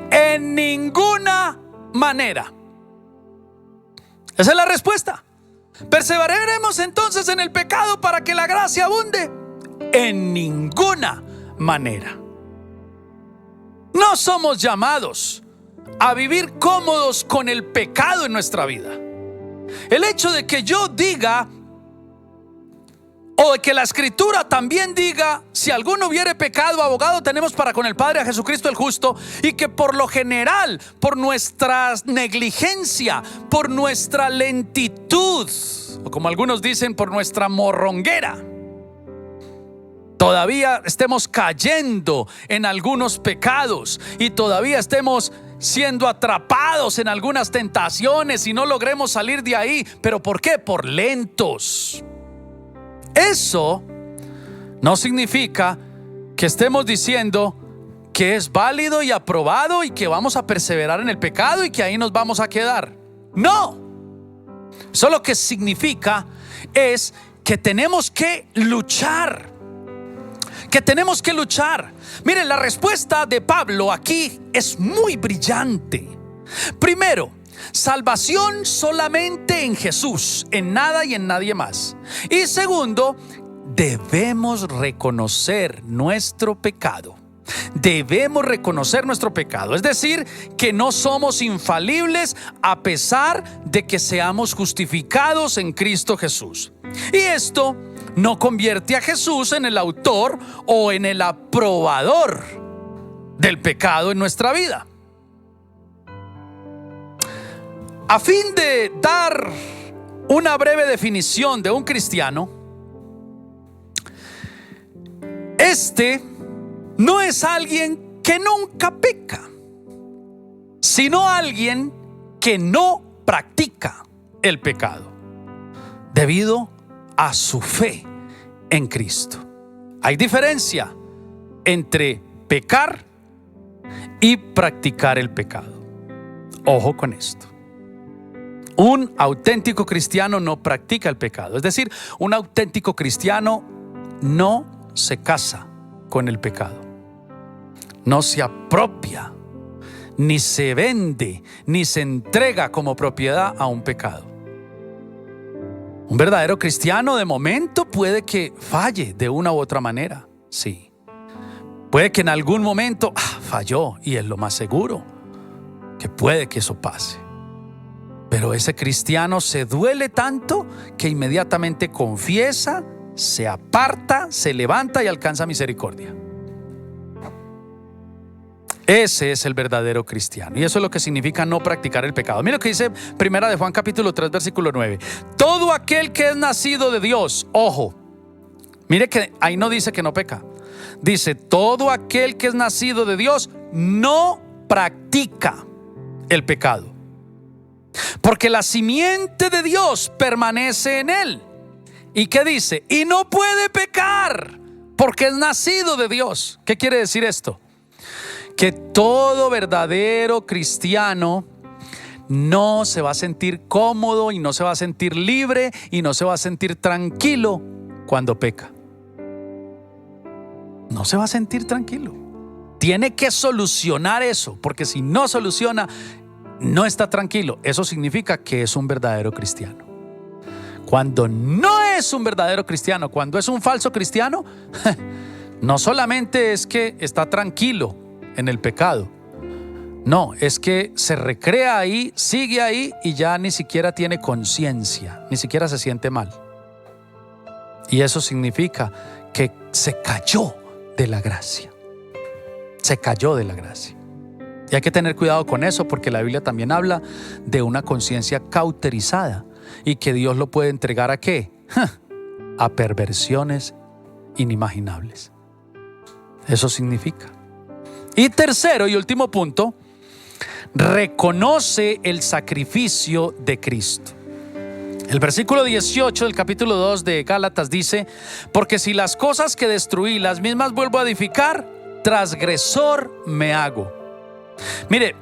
S1: en ninguna manera. Esa es la respuesta. ¿Perseveraremos entonces en el pecado para que la gracia abunde? En ninguna manera. No somos llamados a vivir cómodos con el pecado en nuestra vida. El hecho de que yo diga, o de que la Escritura también diga: si alguno hubiere pecado, abogado tenemos para con el Padre, a Jesucristo el justo, y que por lo general, por nuestra negligencia, por nuestra lentitud, o como algunos dicen, por nuestra morronguera, todavía estemos cayendo en algunos pecados y todavía estemos siendo atrapados en algunas tentaciones y no logremos salir de ahí. ¿Pero por qué? Por lentos. Eso no significa que estemos diciendo que es válido y aprobado y que vamos a perseverar en el pecado y que ahí nos vamos a quedar. No. Eso lo que significa es que tenemos que luchar. Miren, la respuesta de Pablo aquí es muy brillante. Primero, salvación solamente en Jesús, en nada y en nadie más. Y segundo, debemos reconocer nuestro pecado. Es decir, que no somos infalibles a pesar de que seamos justificados en Cristo Jesús. Y esto no convierte a Jesús en el autor o en el aprobador del pecado en nuestra vida. A fin de dar una breve definición de un cristiano, este no es alguien que nunca peca, sino alguien que no practica el pecado debido a su fe en Cristo. Hay diferencia entre pecar y practicar el pecado. Ojo con esto. Un auténtico cristiano no practica el pecado. Es decir, un auténtico cristiano no se casa con el pecado. No se apropia, ni se vende, ni se entrega como propiedad a un pecado. Un verdadero cristiano de momento puede que falle de una u otra manera. Sí. Puede que en algún momento falló, y es lo más seguro que puede que eso pase. Pero ese cristiano se duele tanto que inmediatamente confiesa, se aparta, se levanta y alcanza misericordia. Ese es el verdadero cristiano, y eso es lo que significa no practicar el pecado. Mira lo que dice Primera de Juan capítulo 3 versículo 9. Todo aquel que es nacido de Dios, ojo, mire que ahí no dice que no peca. Dice, todo aquel que es nacido de Dios no practica el pecado, porque la simiente de Dios permanece en él. ¿Y qué dice? Y no puede pecar porque es nacido de Dios. ¿Qué quiere decir esto? Que todo verdadero cristiano no se va a sentir cómodo y no se va a sentir libre y no se va a sentir tranquilo cuando peca. No se va a sentir tranquilo. Tiene que solucionar eso, porque si no soluciona, no está tranquilo. Eso significa que es un verdadero cristiano. Cuando no es un verdadero cristiano, cuando es un falso cristiano, no solamente es que está tranquilo en el pecado, no, es que se recrea ahí, sigue ahí y ya ni siquiera tiene conciencia, ni siquiera se siente mal. Y eso significa que se cayó de la gracia. Se cayó de la gracia. Y hay que tener cuidado con eso, porque la Biblia también habla de una conciencia cauterizada y que Dios lo puede entregar ¿a qué? A perversiones inimaginables. Eso significa. Y tercero y último punto, reconoce el sacrificio de Cristo. El versículo 18 del capítulo 2 de Gálatas dice: porque si las cosas que destruí, las mismas vuelvo a edificar, transgresor me hago. Mire,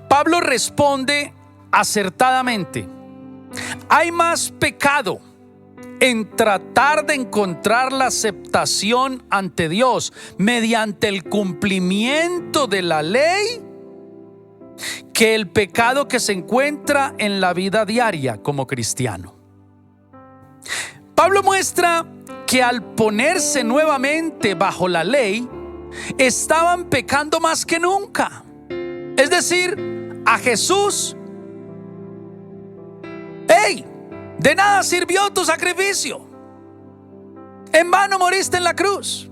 S1: Pablo responde acertadamente. Hay más pecado en tratar de encontrar la aceptación ante Dios mediante el cumplimiento de la ley que el pecado que se encuentra en la vida diaria como cristiano. Pablo muestra que al ponerse nuevamente bajo la ley, estaban pecando más que nunca. Es decir, a Jesús, ¡hey! De nada sirvió tu sacrificio. En vano moriste en la cruz.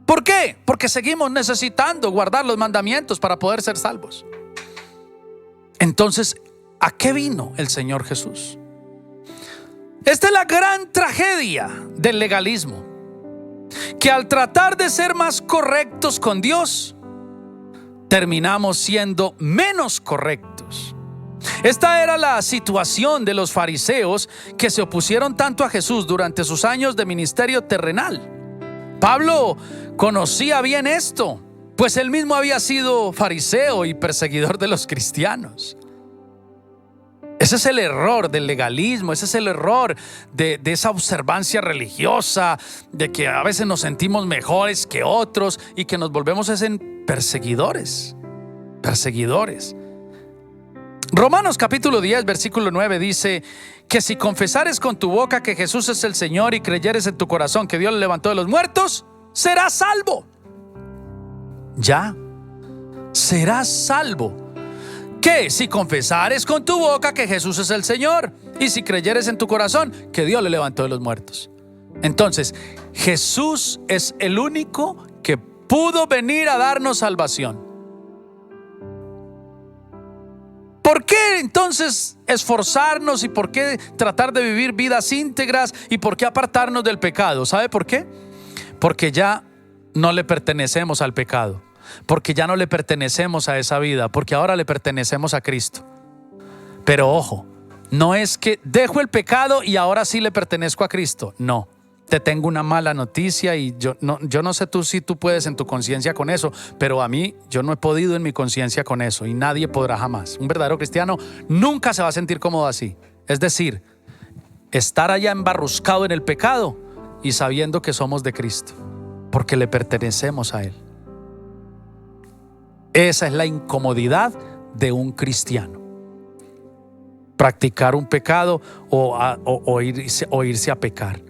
S1: ¿Por qué? Porque seguimos necesitando guardar los mandamientos para poder ser salvos. Entonces, ¿a qué vino el Señor Jesús? Esta es la gran tragedia del legalismo, que al tratar de ser más correctos con Dios, terminamos siendo menos correctos. Esta era la situación de los fariseos que se opusieron tanto a Jesús durante sus años de ministerio terrenal. Pablo conocía bien esto, pues él mismo había sido fariseo y perseguidor de los cristianos. Ese es el error del legalismo, ese es el error de esa observancia religiosa, de que a veces nos sentimos mejores que otros y que nos volvemos en perseguidores. Romanos capítulo 10 versículo 9 dice que si confesares con tu boca que Jesús es el Señor y creyeres en tu corazón que Dios le levantó de los muertos, serás salvo. Ya, serás salvo. Que si confesares con tu boca que Jesús es el Señor y si creyeres en tu corazón que Dios le levantó de los muertos. Entonces, Jesús es el único que pudo venir a darnos salvación. ¿Por qué entonces esforzarnos y por qué tratar de vivir vidas íntegras y por qué apartarnos del pecado? ¿Sabe por qué? Porque ya no le pertenecemos al pecado. Porque ya no le pertenecemos a esa vida, porque ahora le pertenecemos a Cristo. Pero ojo, no es que dejo el pecado y ahora sí le pertenezco a Cristo. No, te tengo una mala noticia y yo no sé tú si tú puedes en tu conciencia con eso, pero a mí yo no he podido en mi conciencia con eso y nadie podrá jamás. Un verdadero cristiano nunca se va a sentir cómodo así. Es decir, estar allá embarruscado en el pecado y sabiendo que somos de Cristo, porque le pertenecemos a Él. Esa es la incomodidad de un cristiano. Practicar un pecado o irse a pecar.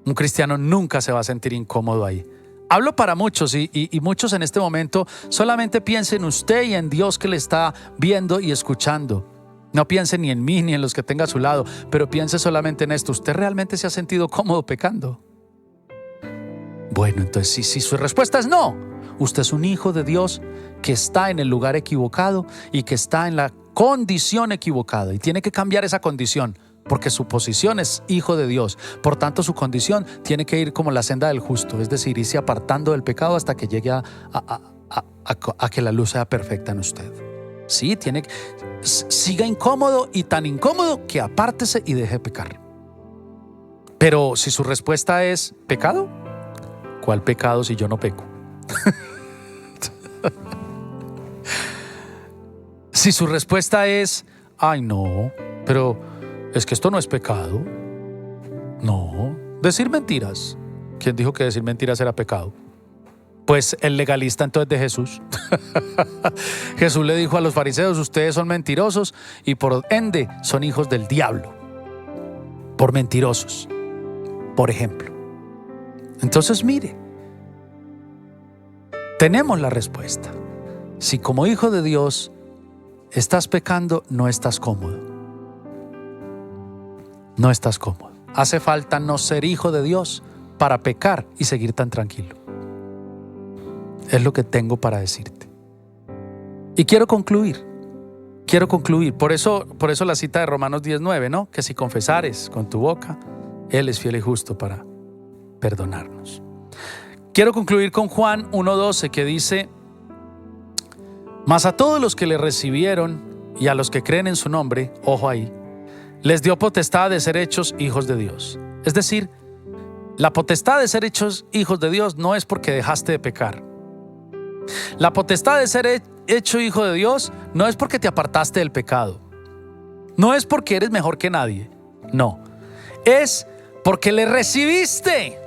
S1: Un cristiano nunca se va a sentir incómodo ahí. Hablo para muchos y muchos en este momento solamente piensen en usted y en Dios que le está viendo y escuchando. No piense ni en mí ni en los que tenga a su lado, pero piense solamente en esto. ¿Usted realmente se ha sentido cómodo pecando? Bueno, entonces si su respuesta es no, usted es un hijo de Dios que está en el lugar equivocado y que está en la condición equivocada y tiene que cambiar esa condición porque su posición es hijo de Dios. Por tanto, su condición tiene que ir como la senda del justo, es decir, irse apartando del pecado hasta que llegue a que la luz sea perfecta en usted. Sí, siga incómodo y tan incómodo que apártese y deje pecar. Pero si su respuesta es pecado, ¿cuál pecado si yo no peco? Si su respuesta es, ay no, pero es que esto no es pecado. No, decir mentiras. ¿Quién dijo que decir mentiras era pecado? Pues el legalista entonces de Jesús. Jesús le dijo a los fariseos, ustedes son mentirosos y por ende son hijos del diablo. Por mentirosos, por ejemplo. Entonces mire, tenemos la respuesta. Si como hijo de Dios estás pecando, no estás cómodo. No estás cómodo. Hace falta no ser hijo de Dios para pecar y seguir tan tranquilo. Es lo que tengo para decirte. Y quiero concluir. Por eso la cita de Romanos 10:9, ¿no? Que si confesares con tu boca, Él es fiel y justo para perdonarnos. Quiero concluir con Juan 1:12 que dice: mas a todos los que le recibieron y a los que creen en su nombre, ojo ahí, les dio potestad de ser hechos hijos de Dios. Es decir, la potestad de ser hechos hijos de Dios no es porque dejaste de pecar. La potestad de ser hecho hijo de Dios no es porque te apartaste del pecado. No es porque eres mejor que nadie. No, es porque le recibiste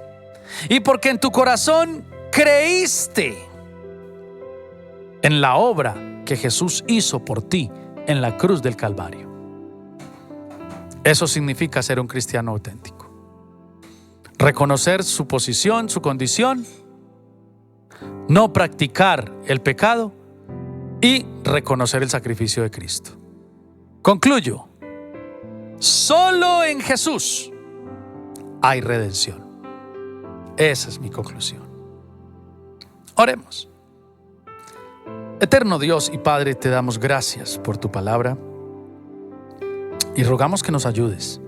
S1: y porque en tu corazón creíste en la obra que Jesús hizo por ti en la cruz del Calvario. Eso significa ser un cristiano auténtico. Reconocer su posición, su condición, no practicar el pecado y reconocer el sacrificio de Cristo. Concluyo. Solo en Jesús hay redención. Esa es mi conclusión. Oremos. Eterno Dios y Padre, te damos gracias por tu palabra y rogamos que nos ayudes.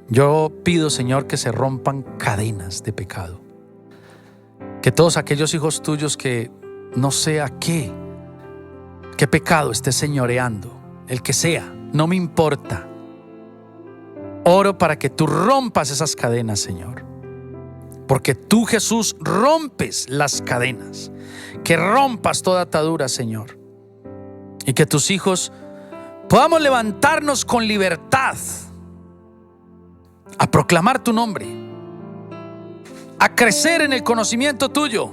S1: Yo pido, Señor, que se rompan cadenas de pecado. Que todos aquellos hijos tuyos que no sé a qué pecado esté señoreando, el que sea, no me importa. Oro para que tú rompas esas cadenas, Señor. Porque tú, Jesús, rompes las cadenas. Que rompas toda atadura, Señor. Y que tus hijos podamos levantarnos con libertad a proclamar tu nombre, a crecer en el conocimiento tuyo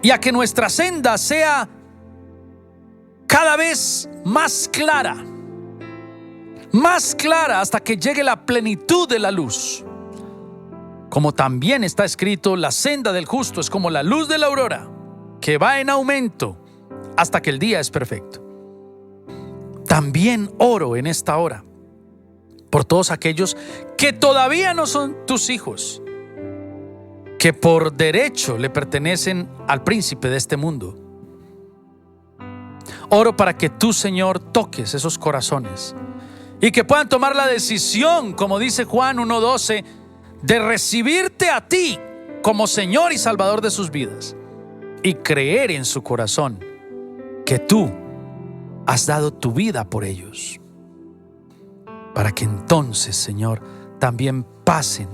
S1: y a que nuestra senda sea cada vez más clara hasta que llegue la plenitud de la luz. Como también está escrito, la senda del justo es como la luz de la aurora, que va en aumento hasta que el día es perfecto. También oro en esta hora por todos aquellos que todavía no son tus hijos, que por derecho le pertenecen al príncipe de este mundo. Oro para que tú, Señor, toques esos corazones y que puedan tomar la decisión, como dice Juan 1:12, de recibirte a ti como Señor y Salvador de sus vidas y creer en su corazón que tú has dado tu vida por ellos, para que entonces, Señor, también pasen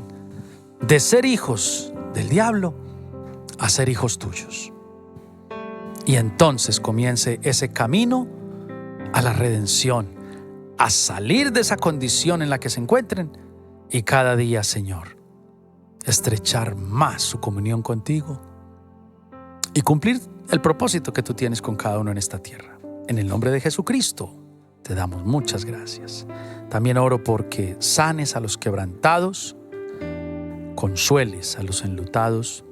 S1: de ser hijos del diablo a ser hijos tuyos. Y entonces comience ese camino a la redención, a salir de esa condición en la que se encuentren y cada día, Señor, estrechar más su comunión contigo y cumplir el propósito que tú tienes con cada uno en esta tierra. En el nombre de Jesucristo te damos muchas gracias. También oro porque sanes a los quebrantados, consueles a los enlutados,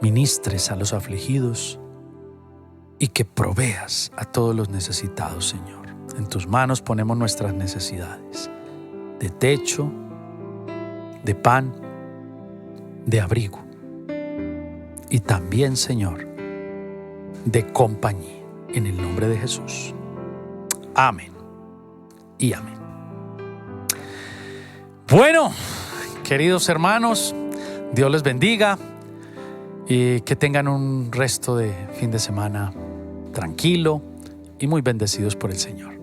S1: ministres a los afligidos y que proveas a todos los necesitados, Señor. En tus manos ponemos nuestras necesidades de techo, de pan, de abrigo y también, Señor, de compañía. En el nombre de Jesús. Amén y amén. Bueno, queridos hermanos, Dios les bendiga y que tengan un resto de fin de semana tranquilo y muy bendecidos por el Señor.